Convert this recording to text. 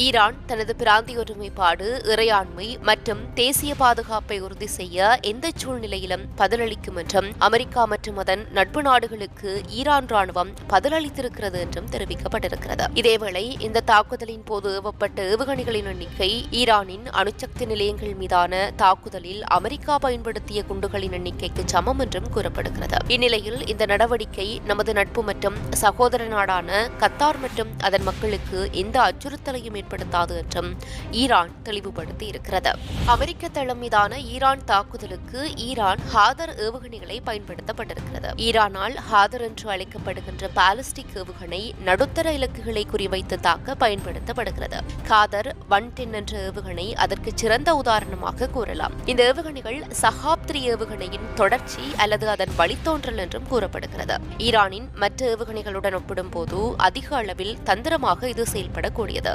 Iran தனது பிராந்திய ஒருமைப்பாடு, இறையாண்மை மற்றும் தேசிய பாதுகாப்பை உறுதி செய்ய எந்த சூழ்நிலையிலும் பதிலளிக்கும் என்றும் அமெரிக்கா மற்றும் அதன் நட்பு நாடுகளுக்கு ஈரான் ராணுவம் பதிலளித்திருக்கிறது என்றும் தெரிவிக்கப்பட்டிருக்கிறது. இதேவேளை இந்த தாக்குதலின் போது ஏவப்பட்ட ஏவுகணைகளின் எண்ணிக்கை ஈரானின் அணுசக்தி நிலையங்கள் மீதான தாக்குதலில் அமெரிக்கா பயன்படுத்திய குண்டுகளின் எண்ணிக்கைக்கு சமம் என்றும் கூறப்படுகிறது. இந்நிலையில் இந்த நடவடிக்கை நமது நட்பு மற்றும் சகோதர நாடான கத்தார் மற்றும் அதன் மக்களுக்கு எந்த அச்சுறுத்தலையும் ஏற்படுத்தாது என்றும் ஈரான் தெளிவுபடுத்தி இருக்கிறது. அமெரிக்க தளம் மீதான ஈரான் தாக்குதலுக்கு ஈரான் ஹாதர் ஏவுகணைகளை பயன்படுத்தப்பட்டிருக்கிறது. ஈரானால் ஹாதர் என்று அழைக்கப்படுகின்ற பாலிஸ்டிக் ஏவுகணை நடுத்தர இலக்குகளை குறிவைத்து தாக்க பயன்படுத்தப்படுகிறது. காதர் 110 என்ற ஏவுகணை அதற்கு சிறந்த உதாரணமாக கூறலாம். இந்த ஏவுகணைகள் சஹாப்-3 ஏவுகணையின் தொடர்ச்சி அல்லது அதன் வழித்தோன்றல் என்றும் கூறப்படுகிறது. ஈரானின் மற்ற ஏவுகணைகளுடன் ஒப்பிடும்போது அதிக அளவில் தந்திரமாக இது செயல்படக்கூடியது.